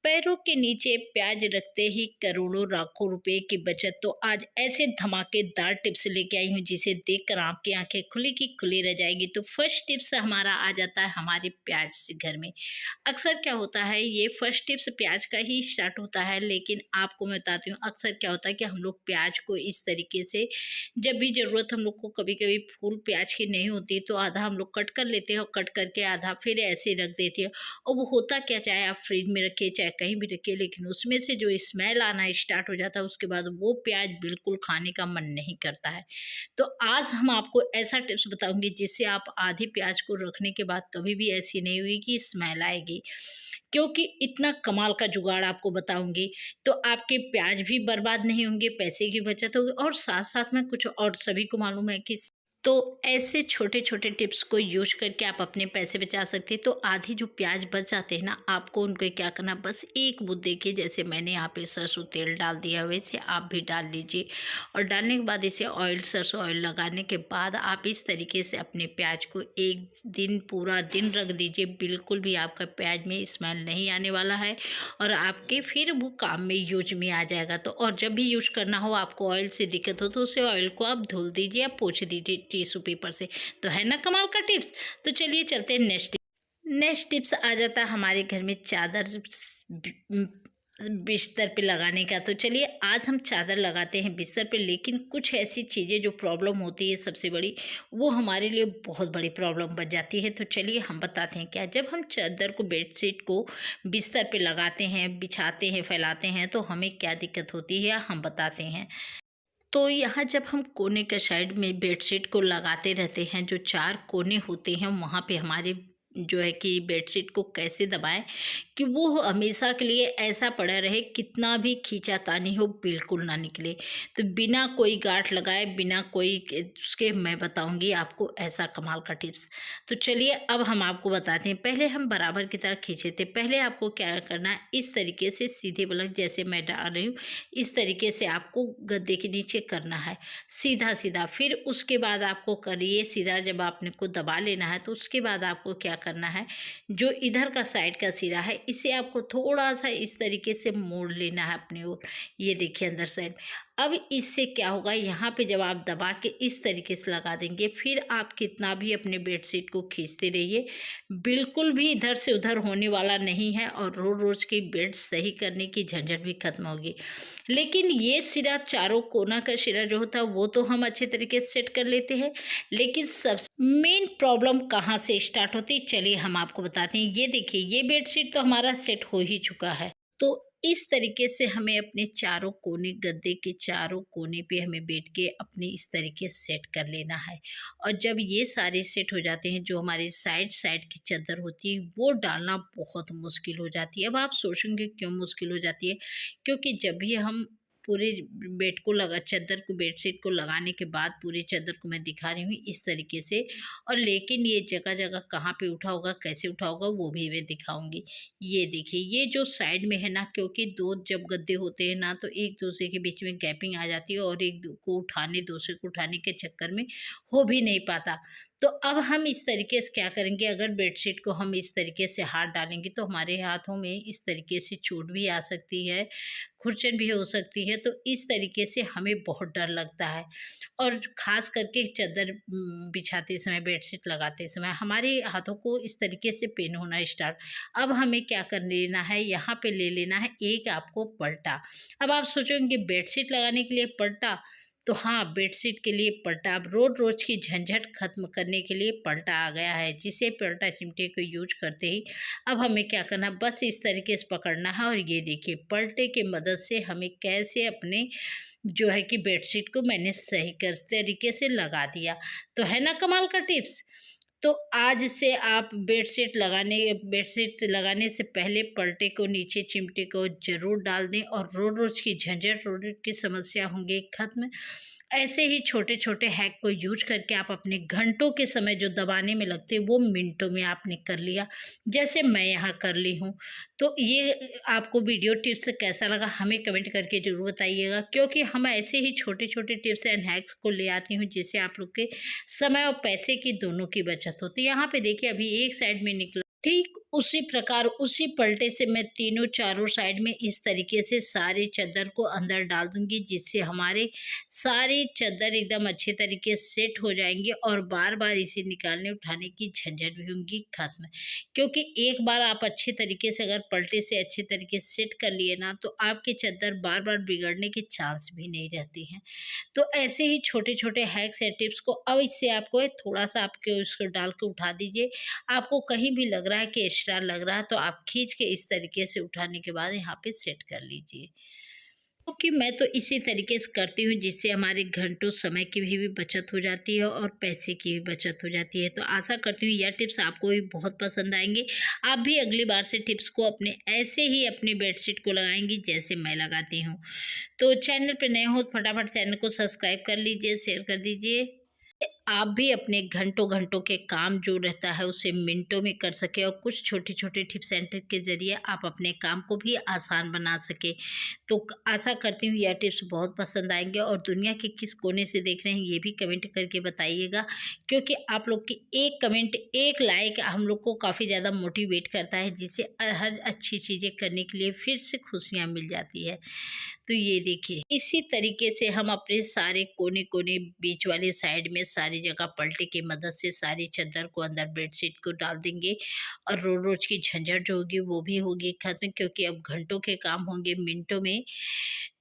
पैरों के नीचे प्याज रखते ही करोड़ों लाखों रुपए की बचत। तो आज ऐसे धमाकेदार टिप्स लेके आई हूँ जिसे देखकर आपकी आंखें खुली की खुली रह जाएगी। तो फर्स्ट टिप्स हमारा आ जाता है हमारे प्याज से घर में। अक्सर क्या होता है, ये फर्स्ट टिप्स प्याज का ही स्टार्ट होता है, लेकिन आपको मैं बताती हूँ अक्सर क्या होता है कि हम लोग प्याज को इस तरीके से, जब भी ज़रूरत हम लोग को कभी कभी फूल प्याज की नहीं होती तो आधा हम लोग कट कर लेते हैं और कट करके आधा फिर ऐसे रख देते हैं। और वो होता क्या, चाहे आप फ्रिज में रखिए चाहे कहीं भी रखिए, लेकिन उसमें से जो स्मेल आना स्टार्ट हो जाता है उसके बाद वो प्याज बिल्कुल खाने का मन नहीं करता है। तो आज हम आपको ऐसा टिप्स बताऊंगी जिससे आप आधी प्याज को रखने के बाद कभी भी ऐसी नहीं हुई कि स्मेल आएगी, क्योंकि इतना कमाल का जुगाड़ आपको बताऊंगी। तो आपके प्याज भी बर्बाद नहीं होंगे, पैसे की बचत होगी और साथ साथ में कुछ और सभी को मालूम है कि तो ऐसे छोटे छोटे टिप्स को यूज करके आप अपने पैसे बचा सकते हैं। तो आधी जो प्याज बच जाते हैं ना, आपको उनको क्या करना, बस एक बूंद देखिए, जैसे मैंने यहाँ पे सरसों तेल डाल दिया वैसे आप भी डाल लीजिए। और डालने के बाद इसे ऑयल, सरसों ऑयल लगाने के बाद आप इस तरीके से अपने प्याज को एक दिन पूरा दिन रख दीजिए। बिल्कुल भी आपका प्याज में स्मेल नहीं आने वाला है और आपके फिर वो काम में यूज में आ जाएगा। तो और जब भी यूज करना हो, आपको ऑयल से दिक्कत हो तो उसे ऑयल को आप धुल दीजिए या पोंछ दीजिए टिश्यू पेपर से। तो है ना कमाल का टिप्स। तो चलिए चलते हैं नेक्स्ट टिप्स आ जाता है हमारे घर में चादर बिस्तर पे लगाने का। तो चलिए आज हम चादर लगाते हैं बिस्तर पे, लेकिन कुछ ऐसी चीज़ें जो प्रॉब्लम होती है सबसे बड़ी, वो हमारे लिए बहुत बड़ी प्रॉब्लम बन जाती है। तो चलिए हम बताते हैं क्या। जब हम चादर को, बेडशीट को बिस्तर पे लगाते हैं, बिछाते हैं, फैलाते हैं, तो हमें क्या दिक्कत होती है हम बताते हैं। तो यहाँ जब हम कोने के साइड में बेडशीट को लगाते रहते हैं, जो चार कोने होते हैं वहाँ पे हमारे जो है कि बेडशीट को कैसे दबाएं कि वो हमेशा के लिए ऐसा पड़ा रहे, कितना भी खींचातानी हो बिल्कुल ना निकले। तो बिना कोई गांठ लगाए, बिना कोई उसके मैं बताऊंगी आपको ऐसा कमाल का टिप्स। तो चलिए अब हम आपको बताते हैं। पहले हम बराबर की तरह खींचे थे। पहले आपको क्या करना है, इस तरीके से सीधे पलक जैसे मैं डाल रही हूँ इस तरीके से आपको गद्दे के नीचे करना है, सीधा सीधा। फिर उसके बाद आपको करिए सीधा, जब आपने को दबा लेना है तो उसके बाद आपको क्या करना है, जो इधर का साइड का सिरा है इसे आपको थोड़ा सा इस तरीके से मोड़ लेना है अपनी ओर। ये देखिए अंदर साइड। अब इससे क्या होगा, यहाँ पे जब आप दबा के इस तरीके से लगा देंगे, फिर आप कितना भी अपने बेडशीट को खींचते रहिए, बिल्कुल भी इधर से उधर होने वाला नहीं है और रोज रोज की बेड सही करने की झंझट भी खत्म होगी। लेकिन ये सिरा, चारों कोना का सिरा जो होता है वो तो हम अच्छे तरीके से सेट कर लेते हैं, लेकिन सबसे मेन प्रॉब्लम कहाँ से स्टार्ट होती है चलिए हम आपको बताते हैं। ये देखिए, ये बेडशीट तो हमारा सेट हो ही चुका है। तो इस तरीके से हमें अपने चारों कोने, गद्दे के चारों कोने पे हमें बैठ के अपने इस तरीके से सेट कर लेना है। और जब ये सारे सेट हो जाते हैं, जो हमारी साइड साइड की चादर होती है वो डालना बहुत मुश्किल हो जाती है। अब आप सोचेंगे क्यों मुश्किल हो जाती है, क्योंकि जब भी हम पूरे बेड को लगा, चादर को, बेडशीट को लगाने के बाद पूरी चादर को मैं दिखा रही हूँ इस तरीके से, और लेकिन ये जगह जगह कहाँ पे उठा होगा, कैसे उठा होगा वो भी मैं दिखाऊंगी। ये देखिए, ये जो साइड में है ना, क्योंकि दो जब गद्दे होते हैं ना तो एक दूसरे के बीच में गैपिंग आ जाती है और एक को उठाने, दूसरे को उठाने के चक्कर में हो भी नहीं पाता। तो अब हम इस तरीके से क्या करेंगे, अगर बेडशीट को हम इस तरीके से हाथ डालेंगे तो हमारे हाथों में इस तरीके से चोट भी आ सकती है, खुरचन भी हो सकती है। तो इस तरीके से हमें बहुत डर लगता है। और ख़ास करके चादर बिछाते समय, बेडशीट लगाते समय हमारे हाथों को इस तरीके से पेन होना स्टार्ट। अब हमें क्या कर लेना है, यहाँ पे ले लेना है एक आपको पलटा। अब आप सोचेंगे बेडशीट लगाने के लिए पलटा, तो हाँ, बेडशीट के लिए पलटा। अब रोज रोज की झंझट खत्म करने के लिए पलटा आ गया है, जिसे पलटा चिमटे को यूज करते ही अब हमें क्या करना, बस इस तरीके से पकड़ना है। और ये देखिए, पलटे की मदद से हमें कैसे अपने जो है कि बेडशीट को मैंने सही कर तरीके से लगा दिया। तो है ना कमाल का टिप्स। तो आज से आप बेडशीट से लगाने से पहले पलटे को, नीचे चिमटे को ज़रूर डाल दें और रोज रोज की झंझट, रोज रोज की समस्या होंगे खत्म। ऐसे ही छोटे छोटे हैक को यूज करके आप अपने घंटों के समय जो दबाने में लगते वो मिनटों में आपने कर लिया, जैसे मैं यहाँ कर ली हूँ। तो ये आपको वीडियो टिप्स कैसा लगा हमें कमेंट करके ज़रूर बताइएगा, क्योंकि हम ऐसे ही छोटे छोटे टिप्स एंड हैक्स को ले आती हूँ जिससे आप लोग के समय और पैसे की दोनों की बचत होती है। यहाँ पे देखिए, अभी एक साइड में निकला ठीक उसी प्रकार उसी पलटे से मैं तीनों चारों साइड में इस तरीके से सारे चद्दर को अंदर डाल दूंगी, जिससे हमारे सारे चद्दर एकदम अच्छे तरीके से सेट हो जाएंगे और बार बार इसे निकालने उठाने की झंझट भी होंगी खत्म। क्योंकि एक बार आप अच्छे तरीके से अगर पलटे से अच्छे तरीके से सेट कर लिए ना, तो आपके चद्दर बार बार बिगड़ने के चांस भी नहीं रहती हैं। तो ऐसे ही छोटे छोटे हैक्स एंड टिप्स को अब इससे आपको थोड़ा सा आपके उसको डाल के उठा दीजिए। आपको कहीं भी लग रहा है कि एक्स्ट्रा लग रहा है, तो आप खींच के इस तरीके से उठाने के बाद यहाँ पे सेट कर लीजिए। क्योंकि मैं तो इसी तरीके से करती हूँ, जिससे हमारे घंटों समय की भी बचत हो जाती है और पैसे की भी बचत हो जाती है। तो आशा करती हूँ यह टिप्स आपको भी बहुत पसंद आएंगे। आप भी अगली बार से टिप्स को अपने ऐसे ही अपनी बेडशीट को लगाएंगी जैसे मैं लगाती हूँ। तो चैनल पर नए हो तो फटाफट चैनल को सब्सक्राइब कर लीजिए, शेयर कर दीजिए। आप भी अपने घंटों घंटों के काम जो रहता है उसे मिनटों में कर सके और कुछ छोटे छोटे टिप्स एंड ट्रिक के ज़रिए आप अपने काम को भी आसान बना सके। तो आशा करती हूँ यह टिप्स बहुत पसंद आएंगे और दुनिया के किस कोने से देख रहे हैं ये भी कमेंट करके बताइएगा। क्योंकि आप लोग की एक कमेंट, एक लाइक हम लोग को काफ़ी ज़्यादा मोटिवेट करता है, जिससे हर अच्छी चीज़ें करने के लिए फिर से खुशियाँ मिल जाती है। तो ये देखिए इसी तरीके से हम अपने सारे कोने कोने बीच वाले साइड में सारी जगह पलटे की मदद से सारी चादर को अंदर बेडशीट को डाल देंगे और रोज रोज की झंझट जो होगी वो भी होगी खत्म, क्योंकि अब घंटों के काम होंगे मिनटों में।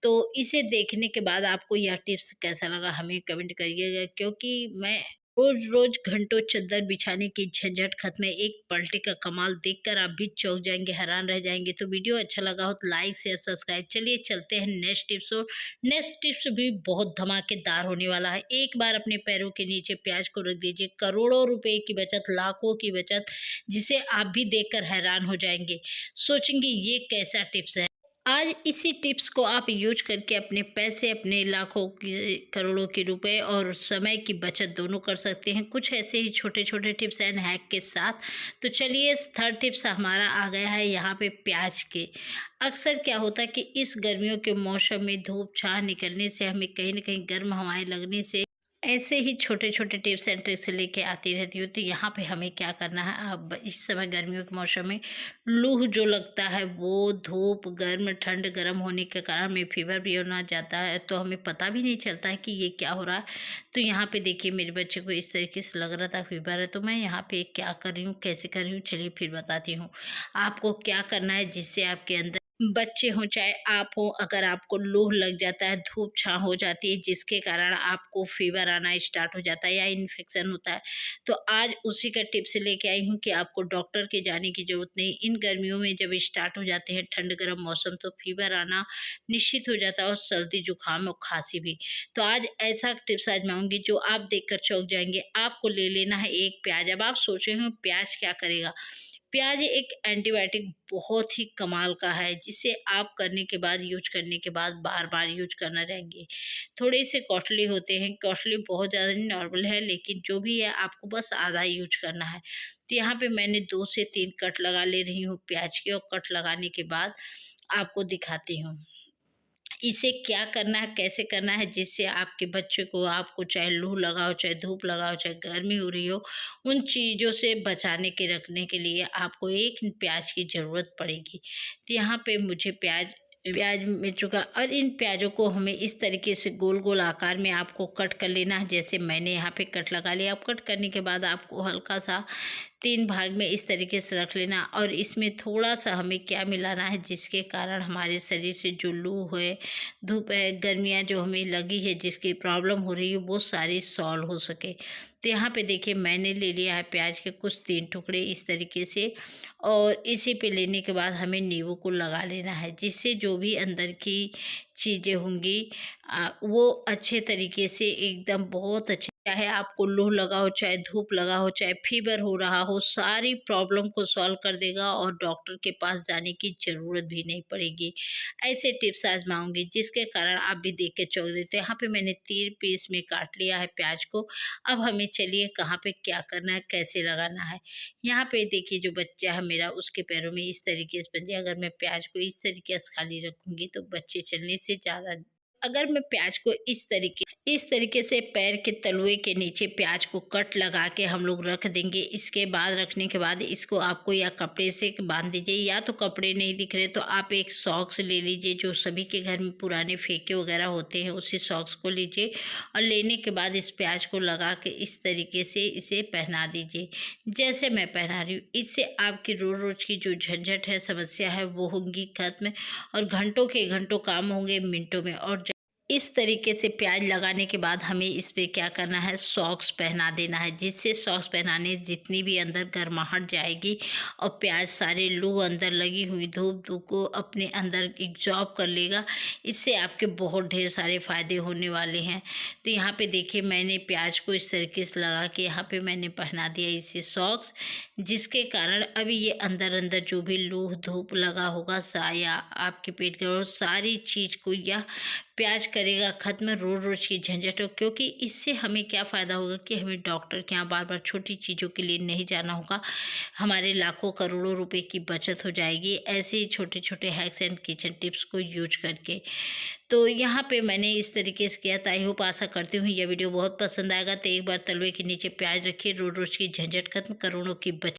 तो इसे देखने के बाद आपको यह टिप्स कैसा लगा हमें कमेंट करिएगा। क्योंकि मैं रोज रोज घंटों चादर बिछाने की झंझट खत्म है, एक पलटे का कमाल देखकर आप भी चौंक जाएंगे, हैरान रह जाएंगे। तो वीडियो अच्छा लगा हो तो लाइक शेयर सब्सक्राइब। चलिए चलते हैं नेक्स्ट टिप्स। और नेक्स्ट टिप्स भी बहुत धमाकेदार होने वाला है। एक बार अपने पैरों के नीचे प्याज को रख दीजिए, करोड़ों रुपए की बचत, लाखों की बचत, जिसे आप भी देखकर हैरान हो जाएंगे, सोचेंगे ये कैसा टिप्स है। आज इसी टिप्स को आप यूज करके अपने पैसे, अपने लाखों की करोड़ों के रुपए और समय की बचत दोनों कर सकते हैं, कुछ ऐसे ही छोटे छोटे टिप्स एंड हैक के साथ। तो चलिए थर्ड टिप्स हमारा आ गया है यहाँ पे प्याज के। अक्सर क्या होता है कि इस गर्मियों के मौसम में धूप छाह निकलने से, हमें कहीं ना कहीं गर्म हवाएं लगने से ऐसे ही छोटे छोटे टिप्स एंड ट्रिक्स लेके आती रहती हूँ। तो यहाँ पे हमें क्या करना है, अब इस समय गर्मियों के मौसम में लू जो लगता है वो धूप गर्म ठंड गर्म होने के कारण हमें फीवर भी होना जाता है, तो हमें पता भी नहीं चलता है कि ये क्या हो रहा है। तो यहाँ पे देखिए मेरे बच्चे को इस तरीके से लग रहा था फीवर है, तो मैं यहाँ पे क्या कर रही हूँ कैसे कर रही हूँ चलिए फिर बताती हूँ आपको क्या करना है, जिससे आपके अंदर बच्चे हों चाहे आप हो, अगर आपको लूह लग जाता है, धूप छाँव हो जाती है जिसके कारण आपको फीवर आना स्टार्ट हो जाता है या इन्फेक्शन होता है, तो आज उसी का टिप्स लेके आई हूँ कि आपको डॉक्टर के जाने की ज़रूरत नहीं। इन गर्मियों में जब स्टार्ट हो जाते हैं ठंड गर्म मौसम, तो फीवर आना निश्चित हो जाता है और सर्दी जुकाम और खांसी भी। तो आज ऐसा टिप्स आजमाऊंगी जो आप देखकर चौंक जाएंगे। आपको ले लेना है एक प्याज। अब आप सोच रहे हो प्याज क्या करेगा। प्याज एक एंटीबायोटिक बहुत ही कमाल का है, जिसे आप करने के बाद यूज करने के बाद बार बार यूज करना चाहेंगे। थोड़े से कॉस्टली होते हैं, कॉस्टली बहुत ज़्यादा नहीं, नॉर्मल है, लेकिन जो भी है आपको बस आधा यूज करना है। तो यहाँ पे मैंने 2 से 3 कट लगा ले रही हूँ प्याज के, और कट लगाने के बाद आपको दिखाती हूँ इसे क्या करना है कैसे करना है, जिससे आपके बच्चे को, आपको चाहे लू लगा हो चाहे धूप लगा हो चाहे गर्मी हो रही हो, उन चीज़ों से बचाने के रखने के लिए आपको एक प्याज की ज़रूरत पड़ेगी। तो यहाँ पे मुझे प्याज प्याज मिल चुका, और इन प्याज़ों को हमें इस तरीके से गोल गोल आकार में आपको कट कर लेना है, जैसे मैंने यहाँ पे कट लगा लिया। अब कट करने के बाद आपको हल्का सा 3 भाग में इस तरीके से रख लेना, और इसमें थोड़ा सा हमें क्या मिलाना है, जिसके कारण हमारे शरीर से जो लू है, धूप है, गर्मियाँ जो हमें लगी है, जिसकी प्रॉब्लम हो रही है, वो सारी सॉल्व हो सके। तो यहाँ पे देखिए मैंने ले लिया है प्याज के कुछ 3 टुकड़े इस तरीके से, और इसी पे लेने के बाद हमें नींबू को लगा लेना है, जिससे जो भी अंदर की चीज़ें होंगी वो अच्छे तरीके से एकदम बहुत अच्छे, चाहे आपको लू लगा हो चाहे धूप लगा हो चाहे फीवर हो रहा हो, सारी प्रॉब्लम को सॉल्व कर देगा और डॉक्टर के पास जाने की ज़रूरत भी नहीं पड़ेगी। ऐसे टिप्स आजमाऊंगी जिसके कारण आप भी देख के चौंक देते हैं। यहाँ पे मैंने 3 पीस में काट लिया है प्याज को। अब हमें चलिए कहाँ पे क्या करना है कैसे लगाना है। यहाँ पे देखिए जो बच्चा है मेरा, उसके पैरों में इस तरीके से पंजे, अगर मैं प्याज को इस तरीके से खाली रखूँगी तो बच्चे चलने से ज़्यादा अगर मैं प्याज को इस तरीके से पैर के तलुए के नीचे प्याज को कट लगा के हम लोग रख देंगे। इसके बाद रखने के बाद इसको आपको या कपड़े से बांध दीजिए, या तो कपड़े नहीं दिख रहे तो आप एक सॉक्स ले लीजिए, जो सभी के घर में पुराने फेंके वगैरह होते हैं, उसी सॉक्स को लीजिए और लेने के बाद इस प्याज को लगा के इस तरीके से इसे पहना दीजिए, जैसे मैं पहना रही हूँ। इससे आपकी रोज रोज की जो झंझट है, समस्या है, वो होंगी खत्म और घंटों के घंटों काम होंगे मिनटों में। और इस तरीके से प्याज लगाने के बाद हमें इस पे क्या करना है, सॉक्स पहना देना है, जिससे सॉक्स पहनाने जितनी भी अंदर गर्माहट जाएगी और प्याज सारे लू अंदर लगी हुई धूप को अपने अंदर एब्जॉर्ब कर लेगा। इससे आपके बहुत ढेर सारे फ़ायदे होने वाले हैं। तो यहाँ पे देखिए मैंने प्याज को इस तरीके से लगा के यहाँ पे मैंने पहना दिया इसे सॉक्स, जिसके कारण अभी ये अंदर अंदर जो भी लू धूप लगा होगा साया आपके पेट का, सारी चीज़ को यह प्याज करेगा ख़त्म, रोज़ रोज़ की झंझट हो। क्योंकि इससे हमें क्या फ़ायदा होगा कि हमें डॉक्टर के यहाँ बार बार छोटी चीज़ों के लिए नहीं जाना होगा, हमारे लाखों करोड़ों रुपए की बचत हो जाएगी ऐसे ही छोटे छोटे हैक्स एंड किचन टिप्स को यूज करके। तो यहाँ पे मैंने इस तरीके से किया था। आई होप आशा करती हूँ यह वीडियो बहुत पसंद आएगा। तो एक बार तलवे के नीचे प्याज रखिए, रोज़ रोज़ की झंझट खत्म, करोड़ों की बचत।